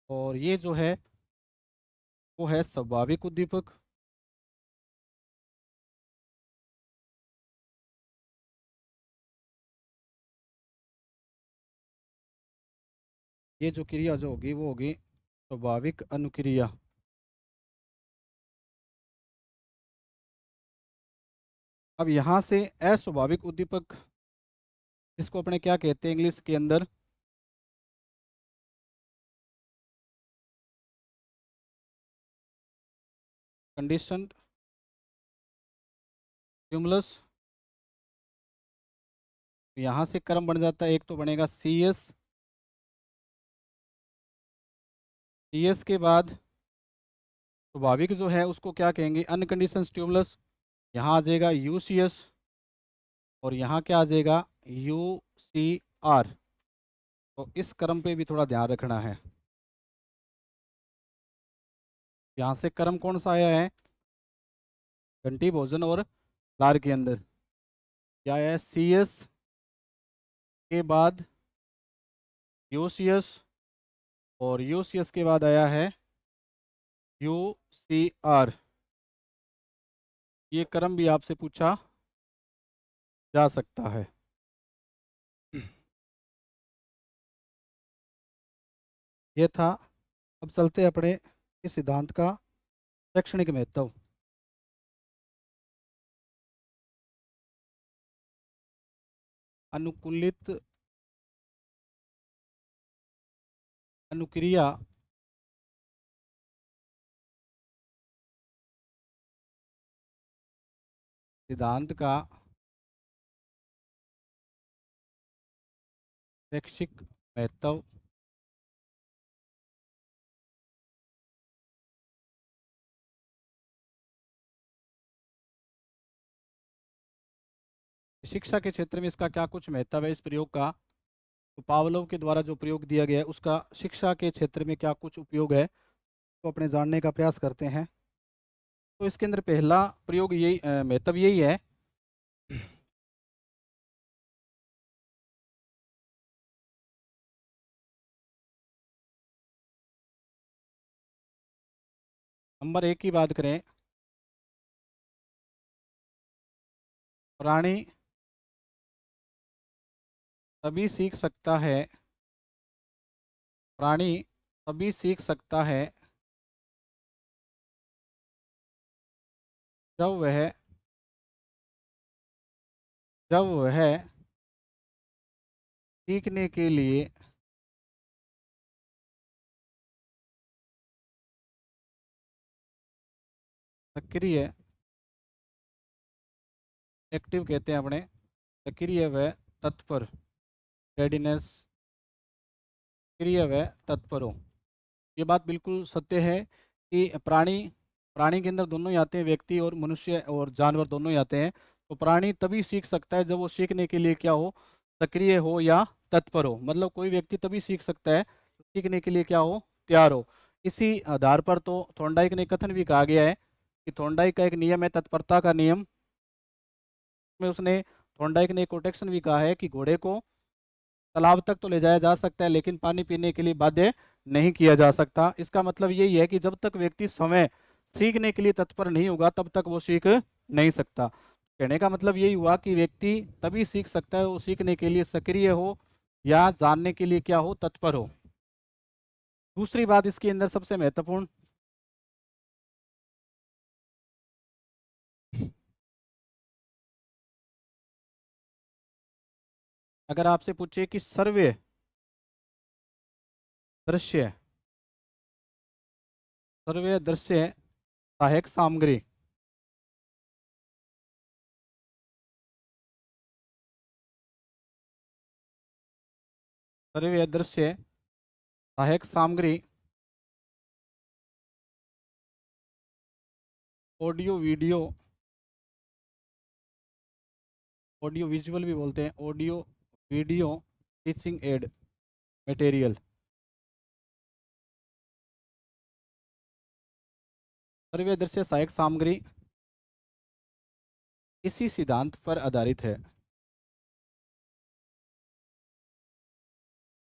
और ये जो है वो है स्वाभाविक उद्दीपक। ये जो क्रिया जो होगी वो होगी स्वाभाविक अनुक्रिया। अब यहाँ से अस्वाभाविक उद्दीपक, इसको अपने क्या कहते हैं इंग्लिश के अंदर, कंडीशनड स्टिमुलस। यहाँ से क्रम बन जाता है, एक तो बनेगा सी एस, सी एस के बाद स्वाभाविक जो है उसको क्या कहेंगे, अनकंडीशन स्टिमुलस। यहाँ आ जाएगा यू सी एस, और यहाँ क्या आ जाएगा, यू सी आर। तो इस क्रम पे भी थोड़ा ध्यान रखना है। यहाँ से क्रम कौन सा आया है, घंटी, भोजन और लार के अंदर क्या है, सी एस के बाद यू सी एस, और यू सी एस के बाद आया है यू सी आर। ये क्रम भी आपसे पूछा जा सकता है। ये था। अब चलते हैं अपने इस सिद्धांत का शैक्षणिक महत्व। अनुकूलित अनुक्रिया सिद्धांत का शैक्षिक महत्व शिक्षा के क्षेत्र में इसका क्या कुछ महत्व है इस प्रयोग का। तो पावलोव के द्वारा जो प्रयोग दिया गया है उसका शिक्षा के क्षेत्र में क्या कुछ उपयोग है, तो अपने जानने का प्रयास करते हैं। तो इसके अंदर पहला प्रयोग यही महत्व यही है नंबर एक की बात करें, प्राणी तभी सीख सकता है, प्राणी तभी सीख सकता है जब वह जब वह सीखने के लिए सक्रिय, एक्टिव कहते हैं अपने, सक्रिय व तत्पर, रेडीनेस, सक्रिय व तत्पर हो। ये बात बिल्कुल सत्य है कि प्राणी प्राणी के अंदर दोनों ही आते हैं, व्यक्ति और मनुष्य और जानवर दोनों ही आते हैं। तो प्राणी तभी सीख सकता है जब वो सीखने के लिए क्या हो, सक्रिय हो या तत्पर हो। मतलब कोई व्यक्ति तभी सीख सकता है सीखने के लिए क्या हो, तैयार हो। इसी आधार पर तो थॉर्नडाइक ने कथन भी कहा गया है कि थॉर्नडाइक का एक नियम है तत्परता का नियम, में उसने थॉर्नडाइक ने एक कोटेक्शन भी कहा है कि घोड़े को तालाब तक तो ले जाया जा सकता है लेकिन पानी पीने के लिए बाध्य नहीं किया जा सकता। इसका मतलब यही है कि जब तक व्यक्ति समय सीखने के लिए तत्पर नहीं होगा तब तक वो सीख नहीं सकता। कहने का मतलब यही हुआ कि व्यक्ति तभी सीख सकता है वो सीखने के लिए सक्रिय हो या जानने के लिए क्या हो, तत्पर हो। दूसरी बात इसके अंदर सबसे महत्वपूर्ण, अगर आपसे पूछे कि सर्वे दृश्य, सर्वे दृश्य सहायक सामग्री, सर्वे दृश्य सहायक सामग्री ऑडियो वीडियो, ऑडियो विजुअल भी बोलते हैं, audio video teaching aid material, सर्वे दृश्य सहायक सामग्री इसी सिद्धांत पर आधारित है,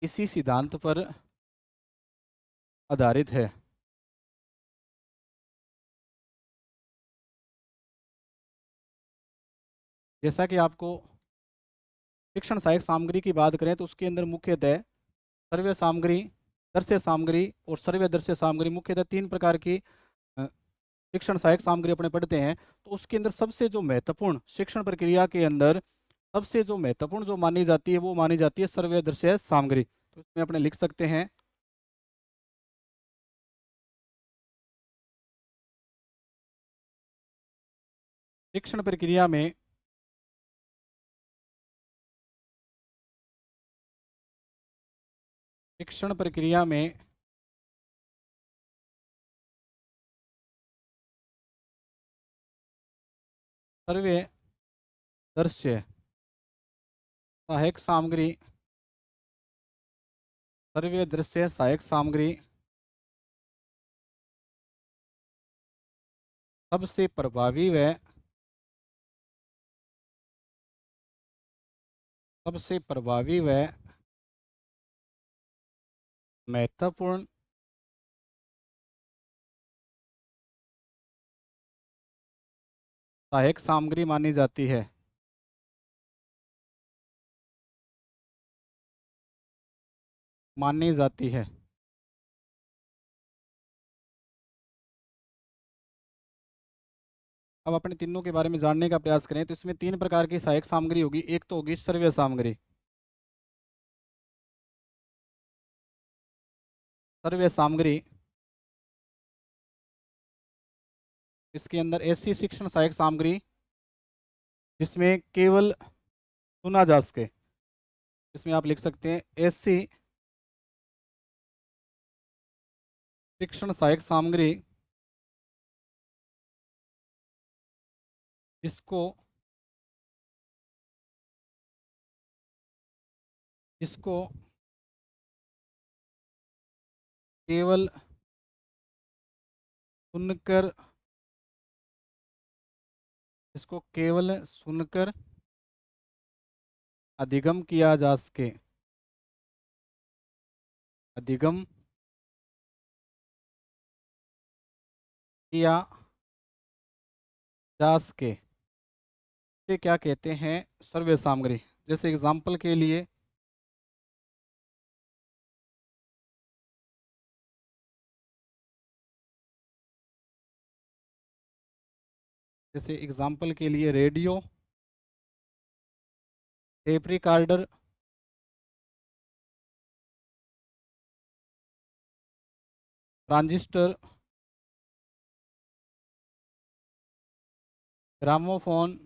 इसी सिद्धांत पर आधारित है। जैसा कि आपको शिक्षण सहायक सामग्री की बात करें तो उसके अंदर मुख्यतः सर्वे सामग्री, दृश्य सामग्री और सर्वे दृश्य सामग्री, मुख्यतः तीन प्रकार की अ, शिक्षण सहायक सामग्री अपने पढ़ते हैं। तो उसके अंदर सबसे जो महत्वपूर्ण शिक्षण प्रक्रिया के अंदर सबसे जो महत्वपूर्ण जो मानी जाती है वो मानी जाती है सर्वे दृश्य सामग्री। तो इसमें अपने लिख सकते हैं शिक्षण प्रक्रिया में शिक्षण प्रक्रिया में सर्वे दृश्य सहायक सामग्री, सर्वे दृश्य सहायक सामग्री सबसे प्रभावी व सबसे प्रभावी व महत्वपूर्ण सहायक सामग्री मानी जाती है, मानी जाती है। अब अपने तीनों के बारे में जानने का प्रयास करें तो इसमें तीन प्रकार की सहायक सामग्री होगी। एक तो होगी सर्वे सामग्री, सर्वे सामग्री इसके अंदर ऐसी शिक्षण सहायक सामग्री जिसमें केवल सुना जा सके। इसमें आप लिख सकते हैं ऐसी शिक्षण सहायक सामग्री जिसको जिसको केवल सुनकर जिसको केवल सुनकर अधिगम किया जा सके। अधिगम किया जा सके ये क्या कहते हैं? सर्वे सामग्री। जैसे एग्जाम्पल के लिए radio, tape recorder, transistor, gramophone,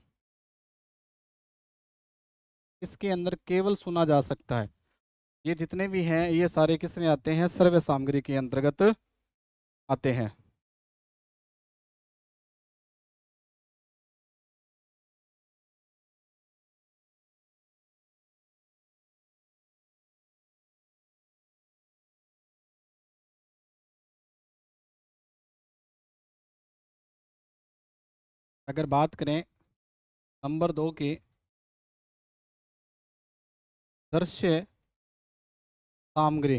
इसके अंदर केवल सुना जा सकता है। ये जितने भी हैं ये सारे किस में आते हैं? सर्वे सामग्री के अंतर्गत आते हैं। अगर बात करें नंबर 2 की, दृश्य सामग्री,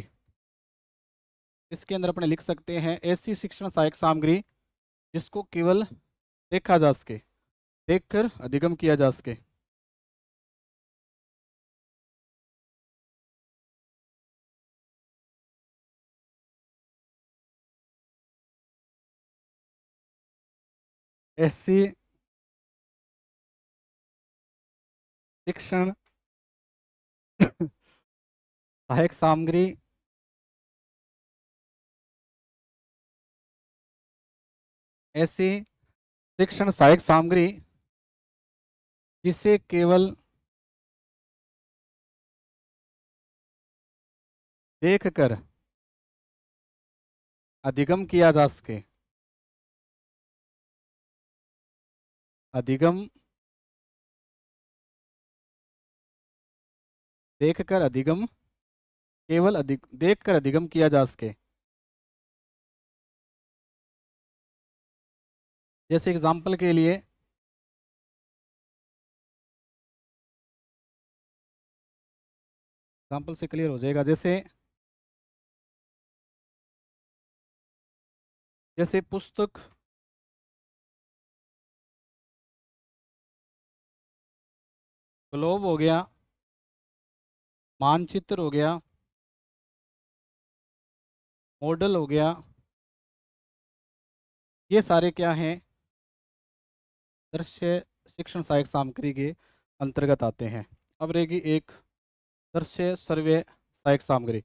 इसके अंदर अपने लिख सकते हैं ऐसी शिक्षण सहायक सामग्री जिसको केवल देखा जा सके, देखकर अधिगम किया जा सके। ऐसी शिक्षण सहायक सामग्री ऐसी शिक्षण सहायक सामग्री जिसे केवल देखकर अधिगम किया जा सके। अधिगम देखकर अधिगम केवल देखकर अधिगम किया जा सके। जैसे एग्जाम्पल के लिए एग्जाम्पल से क्लियर हो जाएगा। जैसे जैसे पुस्तक, ग्लोब हो गया, मानचित्र हो गया, मॉडल हो गया, ये सारे क्या हैं? दृश्य शिक्षण सहायक सामग्री के अंतर्गत आते हैं। अब रहेगी एक दृश्य सर्वे सहायक सामग्री।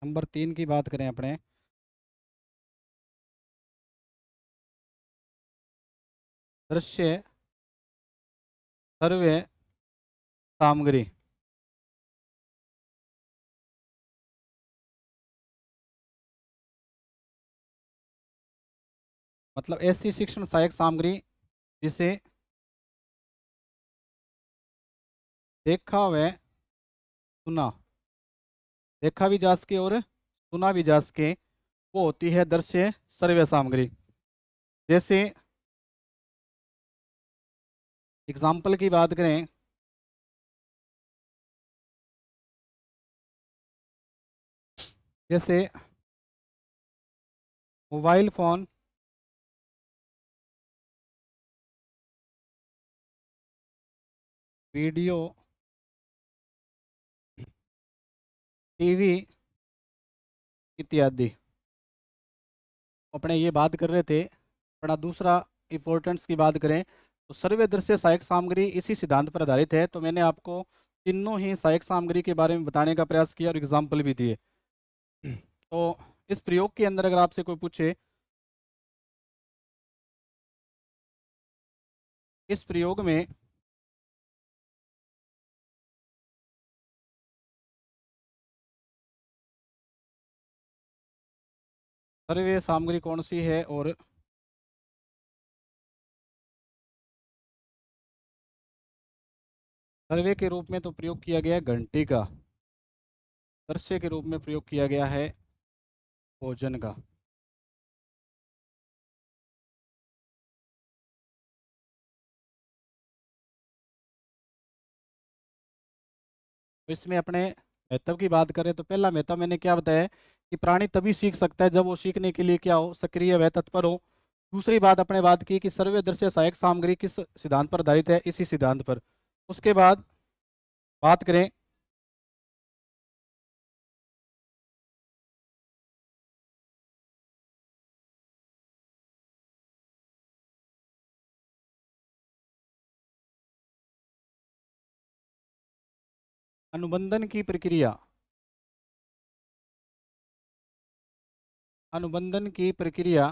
नंबर 3 की बात करें अपने, दृश्य सर्वे सामग्री, मतलब ऐसी शिक्षण सहायक सामग्री जिसे देखा व सुना, देखा भी जा सके और सुना भी जा सके, वो होती है दृश्य सर्वे सामग्री। जैसे एग्जाम्पल की बात करें, जैसे मोबाइल फोन, वीडियो, टीवी इत्यादि। अपने ये बात कर रहे थे। अपना दूसरा इम्पोर्टेंस की बात करें तो सर्वे दृश्य सहायक सामग्री इसी सिद्धांत पर आधारित है। तो मैंने आपको तीनों ही सहायक सामग्री के बारे में बताने का प्रयास किया और एग्जाम्पल भी दिए। तो इस प्रयोग के अंदर अगर आपसे कोई पूछे, इस प्रयोग में सर्वे सामग्री कौन सी है, और सर्वे के रूप में तो प्रयोग किया गया है घंटी का, दृश्य के रूप में प्रयोग किया गया है भोजन का। तो इसमें अपने महत्व की बात करें तो पहला महत्व मैंने क्या बताया कि प्राणी तभी सीख सकता है जब वो सीखने के लिए क्या हो, सक्रिय व तत्पर हो। दूसरी बात अपने बात की कि सर्वे दृश्य सहायक सामग्री किस सिद्धांत पर आधारित है, इसी सिद्धांत पर। उसके बाद बात करें अनुबंधन की प्रक्रिया, अनुबंधन की प्रक्रिया,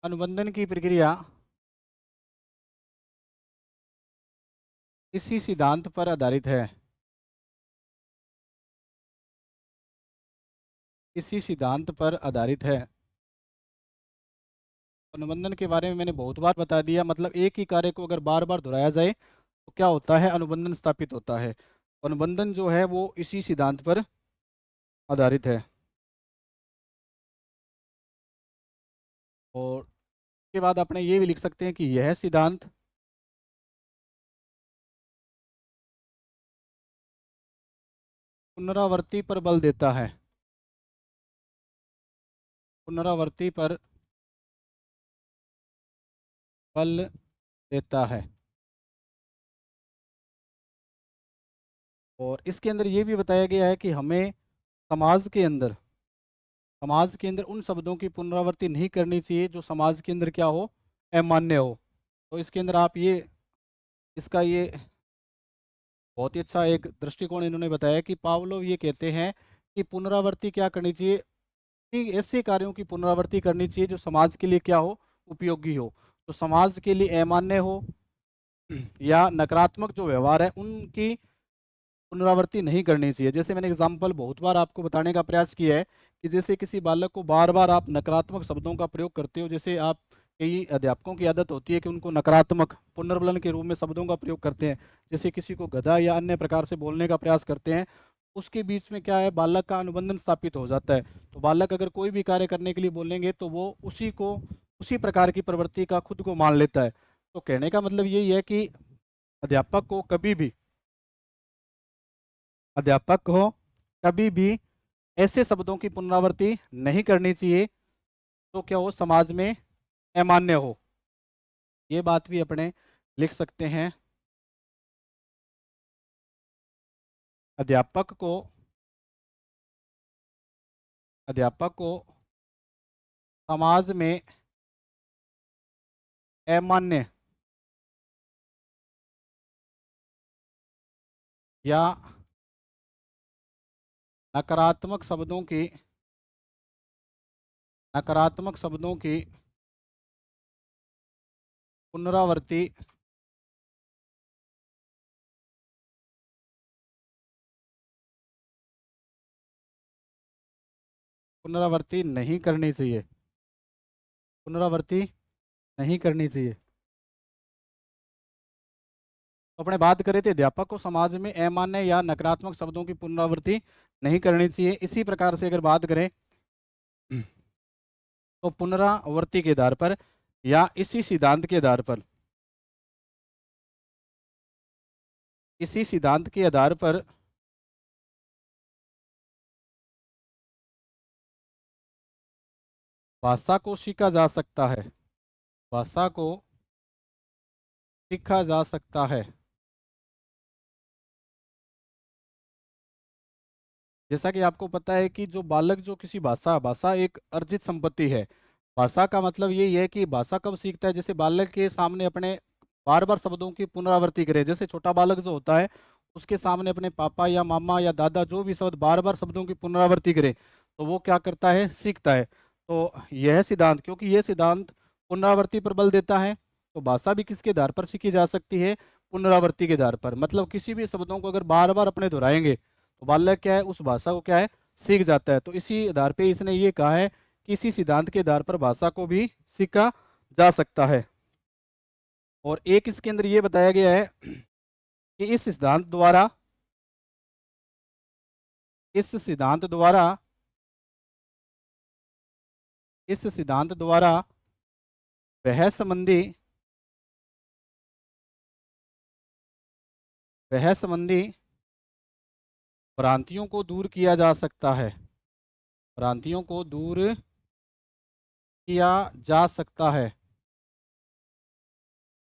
अनुबंधन की प्रक्रिया इसी सिद्धांत पर आधारित है, इसी सिद्धांत पर आधारित है। अनुबंधन के बारे में मैंने बहुत बार बता दिया, मतलब एक ही कार्य को अगर बार बार दोहराया जाए तो क्या होता है, अनुबंधन स्थापित होता है। अनुबंधन जो है वो इसी सिद्धांत पर आधारित है। और उसके बाद अपने ये भी लिख सकते हैं कि यह सिद्धांत पुनरावृत्ति पर बल देता है, पुनरावृत्ति पर बल देता है। और इसके अंदर ये भी बताया गया है कि हमें समाज के अंदर, समाज के अंदर उन शब्दों की पुनरावृत्ति नहीं करनी चाहिए जो समाज के अंदर क्या हो, अमान्य हो। तो इसके अंदर आप ये, इसका ये बहुत ही अच्छा एक दृष्टिकोण इन्होंने बताया कि पावलोव ये कहते हैं कि पुनरावृत्ति क्या करनी चाहिए, कि ऐसे कार्यों की पुनरावृत्ति करनी चाहिए जो समाज के लिए क्या हो, उपयोगी हो। तो समाज के लिए अमान्य हो या नकारात्मक जो व्यवहार है उनकी पुनरावृत्ति नहीं करनी चाहिए। जैसे मैंने एग्जाम्पल बहुत बार आपको बताने का प्रयास किया है कि जैसे किसी बालक को बार बार आप नकारात्मक शब्दों का प्रयोग करते हो, जैसे आप, कई अध्यापकों की आदत होती है कि उनको नकारात्मक पुनर्बलन के रूप में शब्दों का प्रयोग करते हैं, जैसे किसी को गधा या अन्य प्रकार से बोलने का प्रयास करते हैं, उसके बीच में क्या है, बालक का अनुबंधन स्थापित हो जाता है। तो बालक अगर कोई भी कार्य करने के लिए बोलेंगे तो वो उसी को, उसी प्रकार की प्रवृत्ति का खुद को मान लेता है। तो कहने का मतलब यही है कि अध्यापक को कभी भी, अध्यापक को कभी भी ऐसे शब्दों की पुनरावृत्ति नहीं करनी चाहिए तो क्या हो, समाज में अमान्य हो। ये बात भी अपने लिख सकते हैं। अध्यापक को, अध्यापक को समाज में अमान्य या नकारात्मक शब्दों की, नकारात्मक शब्दों की पुनरावृत्ति, पुनरावृत्ति नहीं करनी चाहिए, पुनरावृत्ति नहीं करनी चाहिए। तो अपने बात करें थे अध्यापक को समाज में अमान्य या नकारात्मक शब्दों की पुनरावृत्ति नहीं करनी चाहिए। इसी प्रकार से अगर बात करें तो पुनरावृत्ति के आधार पर या इसी सिद्धांत के आधार पर, इसी सिद्धांत के आधार पर भाषा को सीखा जा सकता है, भाषा को सीखा जा सकता है। जैसा कि आपको पता है कि जो बालक, जो किसी भाषा, भाषा एक अर्जित संपत्ति है, भाषा का मतलब यही है कि भाषा कब सीखता है, जैसे बालक के सामने अपने बार बार शब्दों की पुनरावृत्ति करे। जैसे छोटा बालक जो होता है उसके सामने अपने पापा या मामा या दादा जो भी शब्द बार बार शब्दों की पुनरावृत्ति करे तो वो क्या करता है, सीखता है। तो यह सिद्धांत, क्योंकि यह सिद्धांत पुनरावृत्ति पर बल देता है, तो भाषा भी किसके आधार पर सीखी जा सकती है, पुनरावृत्ति के आधार पर। मतलब किसी भी शब्दों को अगर बार बार अपने दोहराएंगे तो बालक क्या है, उस भाषा को क्या है, सीख जाता है। तो इसी आधार पे इसने ये कहा है कि इसी सिद्धांत के आधार पर भाषा को भी सीखा जा सकता है। और एक इसके अंदर ये बताया गया है कि इस सिद्धांत द्वारा इस सिद्धांत द्वारा वह संबंधी भ्रांतियों को दूर किया जा सकता है, भ्रांतियों को दूर किया जा सकता है।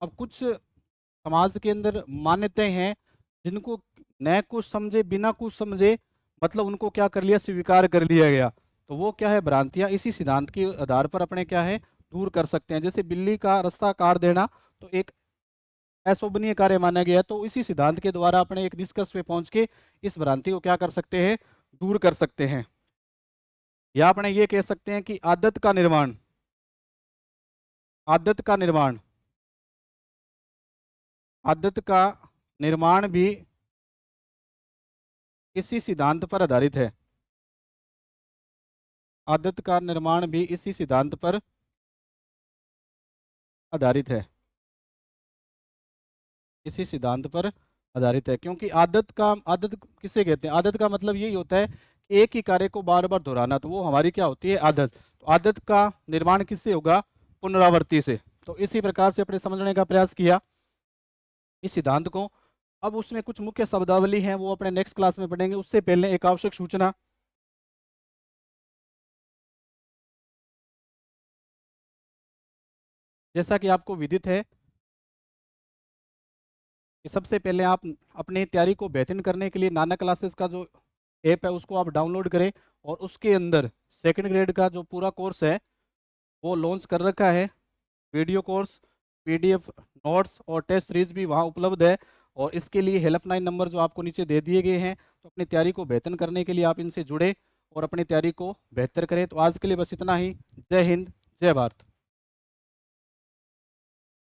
अब कुछ समाज के अंदर मान्यताएं हैं जिनको न कुछ समझे बिना कुछ समझे, मतलब उनको क्या कर लिया, स्वीकार कर लिया गया। तो वो क्या है, भ्रांतियां इसी सिद्धांत के आधार पर अपने क्या है, दूर कर सकते हैं। जैसे बिल्ली का रास्ता काट देना तो एक अशोभनीय कार्य माना गया, तो इसी सिद्धांत के द्वारा अपने एक निष्कर्ष पे पहुंच के इस भ्रांति को क्या कर सकते हैं, दूर कर सकते हैं। या अपने ये कह सकते हैं कि आदत का निर्माण भी इसी सिद्धांत पर आधारित है। आदत का निर्माण भी इसी सिद्धांत पर आधारित है, इसी सिद्धांत पर आधारित है। क्योंकि आदत किसे कहते हैं, आदत का मतलब यही होता है कि एक ही कार्य को बार बार दोहराना, तो वो हमारी क्या होती है, आदत। तो आदत का निर्माण किससे होगा, पुनरावृत्ति से। तो इसी प्रकार से अपने समझने का प्रयास किया इस सिद्धांत को। अब उसमें कुछ मुख्य शब्दावली हैं वो अपने नेक्स्ट क्लास में पढ़ेंगे। उससे पहले एक आवश्यक सूचना, जैसा कि आपको विदित है कि सबसे पहले आप अपनी तैयारी को बेहतरीन करने के लिए नाना क्लासेस का जो ऐप है उसको आप डाउनलोड करें, और उसके अंदर सेकंड ग्रेड का जो पूरा कोर्स है वो लॉन्च कर रखा है। वीडियो कोर्स, पीडीएफ नोट्स और टेस्ट सीरीज भी वहाँ उपलब्ध है। और इसके लिए हेल्पलाइन नंबर जो आपको नीचे दे दिए गए हैं, तो अपनी तैयारी को बेहतर करने के लिए आप इनसे जुड़े और अपनी तैयारी को बेहतर करें। तो आज के लिए बस इतना ही। जय हिंद, जय भारत।